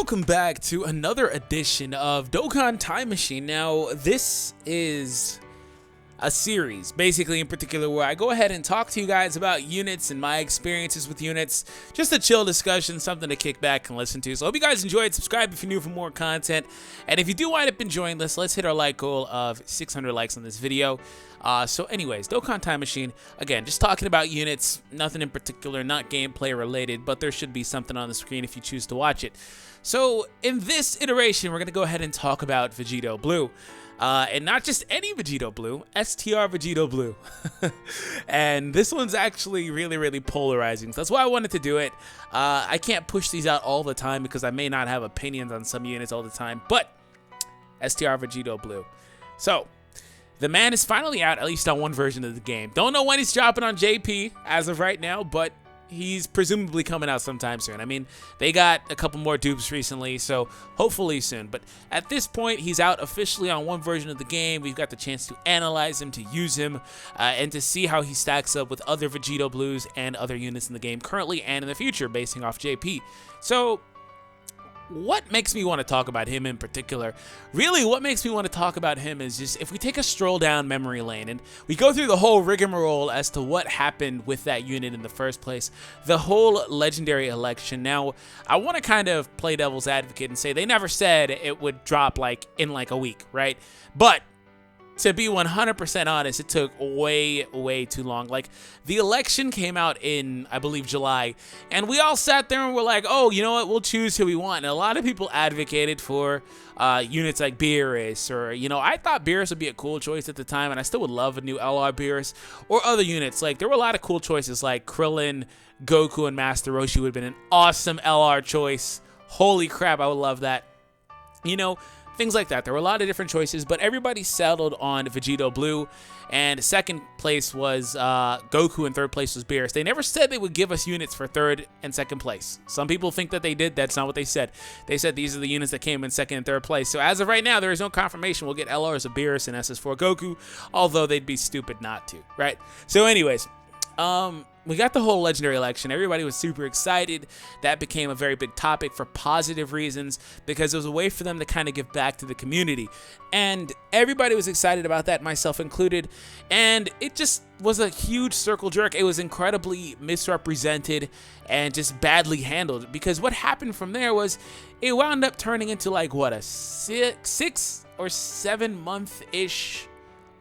welcome back to another edition of Dokkan Time Machine. Now, this is a series, basically in particular, where I go ahead and talk to you guys about units and my experiences with units. Just a chill discussion, something to kick back and listen to. So I hope you guys enjoyed. Subscribe if you're new for more content. And if you do wind up enjoying this, let's hit our like goal of 600 likes on this video. So anyways, Dokkan Time Machine, again, just talking about units, nothing in particular, not gameplay related, but there should be something on the screen if you choose to watch it. So in this iteration, we're going to go ahead and talk about Vegito Blue. And not just any Vegito Blue, STR Vegito Blue. And this one's actually really polarizing. So that's why I wanted to do it. I can't push these out all the time because I may not have opinions on some units all the time, but STR Vegito Blue. So the man is finally out, at least on one version of the game. Don't know when he's dropping on JP as of right now, but he's presumably coming out sometime soon. I mean, they got a couple more dupes recently, so hopefully soon. But at this point, he's out officially on one version of the game. We've got the chance to analyze him, to use him, and to see how he stacks up with other Vegito Blues and other units in the game currently and in the future, basing off JP. So what makes me want to talk about him in particular? Really, what makes me want to talk about him is just if we take a stroll down memory lane and we go through the whole rigmarole as to what happened with that unit in the first place, the whole legendary election. Now, I want to kind of play devil's advocate and say they never said it would drop in a week, right? But to be 100% honest, it took way too long. Like, the election came out in, I believe, July, and we all sat there and were like, oh, you know what, we'll choose who we want. And a lot of people advocated for units like Beerus, or, you know, I thought Beerus would be a cool choice at the time, and I still would love a new LR Beerus, or other units. Like, there were a lot of cool choices, like Krillin, Goku, and Master Roshi would have been an awesome LR choice. Holy crap, I would love that. You know, things like that. There were a lot of different choices, but everybody settled on Vegito Blue, and second place was Goku, and third place was Beerus. They never said they would give us units for third and second place. Some people think that they did. That's not what they said. They said these are the units that came in second and third place. So as of right now, there is no confirmation we'll get LRs of Beerus and SS4 Goku, although they'd be stupid not to, right? So anyways, we got the whole legendary election. Everybody was super excited. That became a very big topic for positive reasons because it was a way for them to kind of give back to the community. And everybody was excited about that, myself included. And it just was a huge circle jerk. It was incredibly misrepresented and just badly handled because what happened from there was it wound up turning into like, what, a 6 or 7 month-ish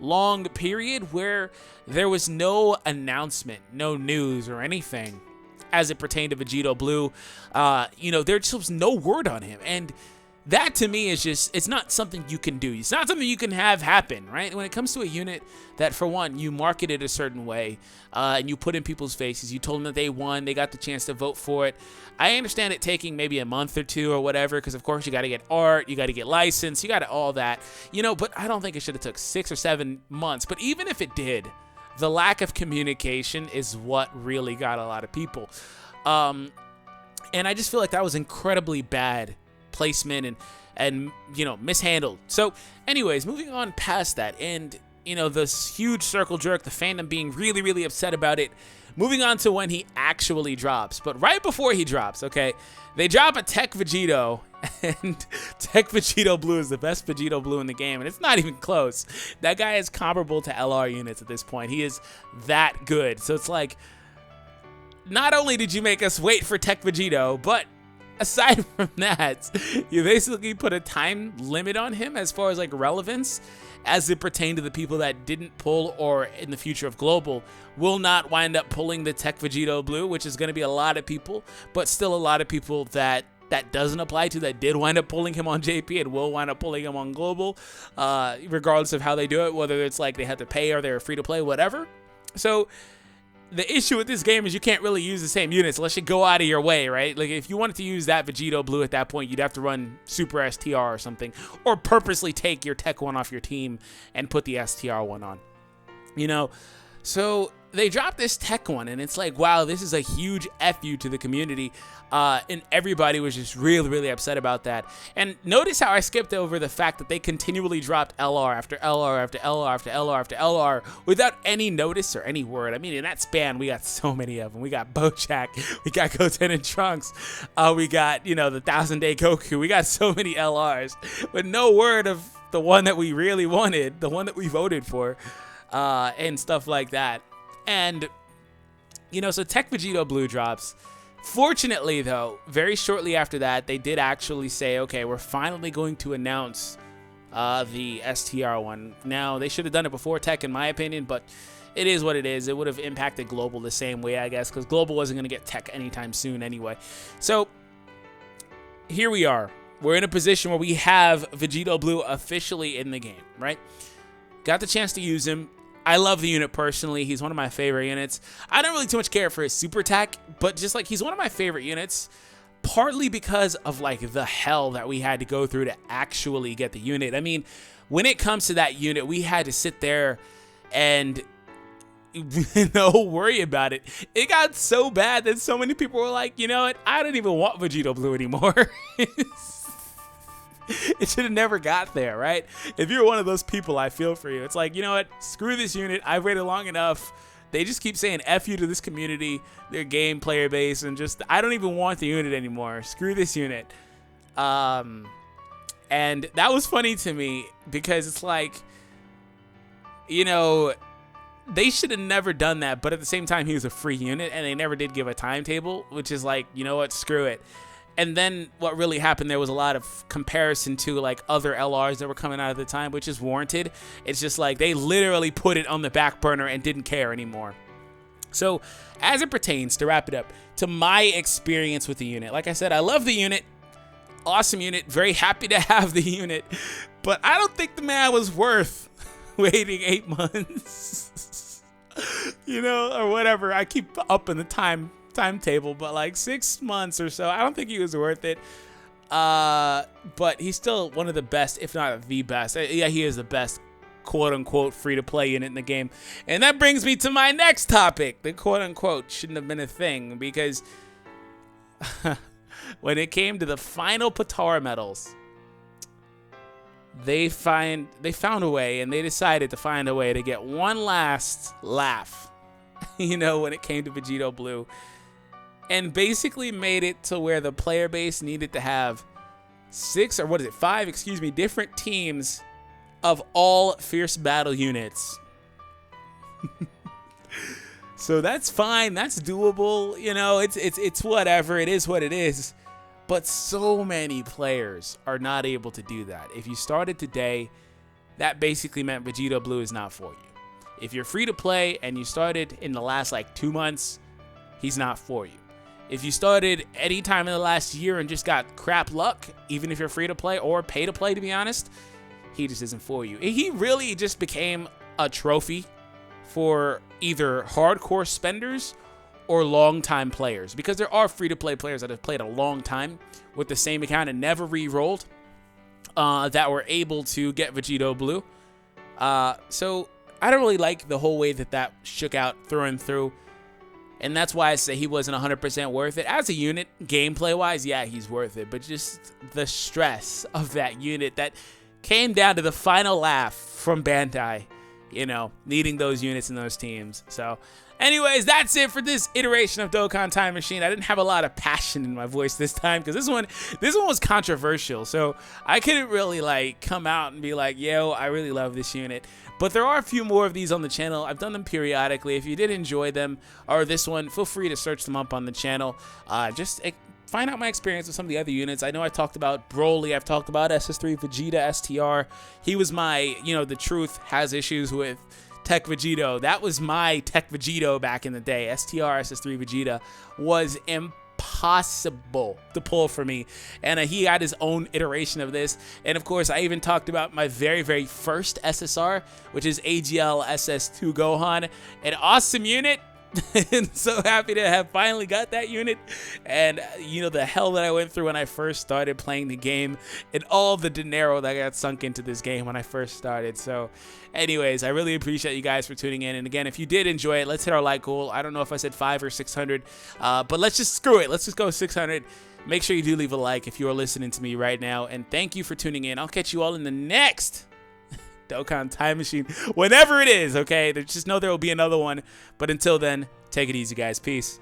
long period where there was no announcement, no news or anything as it pertained to Vegito Blue. You know, there just was no word on him. And that to me is just, it's not something you can do. It's not something you can have happen, right? When it comes to a unit that, for one, you market it a certain way and you put in people's faces, you told them that they won, they got the chance to vote for it. I understand it taking maybe a month or two or whatever, because of course you got to get art, you got to get license, you got to all that, you know, but I don't think it should have took 6 or 7 months. But even if it did, the lack of communication is what really got a lot of people. And I just feel like that was incredibly bad placement and you know, mishandled. So anyways, moving on past that, and you know, this huge circle jerk, the fandom being really upset about it, moving on to when he actually drops. But right before he drops, okay, they drop a Tech Vegito, and Tech Vegito Blue is the best Vegito Blue in the game, and it's not even close. That guy is comparable to LR units at this point. He is that good. So it's like, not only did you make us wait for Tech Vegito, but aside from that, you basically put a time limit on him as far as like relevance as it pertained to the people that didn't pull, or in the future of Global will not wind up pulling the Tech Vegito Blue, which is going to be a lot of people, but still a lot of people that doesn't apply to, that did wind up pulling him on JP and will wind up pulling him on Global, regardless of how they do it, whether it's like they have to pay or they're free to play, whatever. So the issue with this game is you can't really use the same units unless you go out of your way, right? Like, if you wanted to use that Vegito Blue at that point, you'd have to run Super STR or something, or purposely take your Tech one off your team and put the STR one on, you know? So they dropped this tech one, and it's like, wow, this is a huge FU to the community. And everybody was just really, really upset about that. And notice how I skipped over the fact that they continually dropped LR after LR after LR after LR after LR without any notice or any word. I mean, in that span, we got so many of them. We got Bojack, we got Goten and Trunks, we got, you know, the 1000-Day Goku. We got so many LRs, but no word of the one that we really wanted, the one that we voted for, and stuff like that. And, you know, so Tech Vegito Blue drops. Fortunately, though, very shortly after that, they did actually say, okay, we're finally going to announce the STR one. Now, they should have done it before Tech, in my opinion, but it is what it is. It would have impacted Global the same way, I guess, because Global wasn't going to get Tech anytime soon anyway. So, here we are. We're in a position where we have Vegito Blue officially in the game, right? Got the chance to use him. I love the unit personally. He's one of my favorite units. I don't really too much care for his super attack, but just like he's one of my favorite units, partly because of like the hell that we had to go through to actually get the unit. I mean, when it comes to that unit, we had to sit there and worry about it. It got so bad that so many people were like, you know what? I don't even want Vegito Blue anymore. It should have never got there, right? If you're one of those people, I feel for you. It's like, you know what? Screw this unit. I've waited long enough. They just keep saying F you to this community, their game player base, and just, I don't even want the unit anymore. Screw this unit. And that was funny to me because it's like, you know, they should have never done that, but at the same time, he was a free unit, and they never did give a timetable, which is like, you know what? Screw it. And then what really happened there was a lot of comparison to like other LRs that were coming out at the time, which is warranted. It's just like they literally put it on the back burner and didn't care anymore. So as it pertains, to wrap it up, to my experience with the unit, like I said, I love the unit. Awesome unit. Very happy to have the unit. But I don't think the man was worth waiting 8 months. You know, or whatever. I keep up in the timetable, but like 6 months or so. I don't think he was worth it. But he's still one of the best, if not the best. Yeah, he is the best quote-unquote free-to-play unit in the game. And that brings me to my next topic. The quote-unquote shouldn't have been a thing, because when it came to the final Potara medals, they found a way, and they decided to find a way to get one last laugh, you know, when it came to Vegito Blue. And basically made it to where the player base needed to have 5 different teams of all Fierce Battle units. So that's fine. That's doable. You know, it's whatever. It is what it is. But so many players are not able to do that. If you started today, that basically meant Vegito Blue is not for you. If you're free to play and you started in the last like 2 months, he's not for you. If you started any time in the last year and just got crap luck, even if you're free to play or pay to play, to be honest, he just isn't for you. He really just became a trophy for either hardcore spenders or long-time players, because there are free-to-play players that have played a long time with the same account and never re-rolled that were able to get Vegito Blue. So I don't really like the whole way that shook out through and through. And that's why I say he wasn't 100% worth it. As a unit, gameplay-wise, yeah, he's worth it. But just the stress of that unit that came down to the final laugh from Bandai, you know, needing those units and those teams. So, anyways, that's it for this iteration of Dokkan Time Machine. I didn't have a lot of passion in my voice this time because this one was controversial. So I couldn't really like come out and be like, yo, I really love this unit. But there are a few more of these on the channel. I've done them periodically. If you did enjoy them or this one, feel free to search them up on the channel. Just find out my experience with some of the other units. I know I talked about Broly. I've talked about SS3 Vegeta STR. He was my, you know, the truth has issues with Tech Vegito. That was my Tech Vegito back in the day. STR SS3 Vegeta was impossible to pull for me, and he had his own iteration of this. And of course, I even talked about my very first SSR, which is AGL SS2 Gohan, an awesome unit, And so happy to have finally got that unit. And you know, the hell that I went through when I first started playing the game, and all the dinero that got sunk into this game when I first started. So anyways, I really appreciate you guys for tuning in. And again, if you did enjoy it, let's hit our like goal. I don't know if I said 500 or 600, but let's just screw it. Let's just go 600. Make sure you do leave a like if you are listening to me right now. And thank you for tuning in. I'll catch you all in the next Dokkan Time Machine, whenever it is, okay? Just know there will be another one. But until then, take it easy, guys. Peace.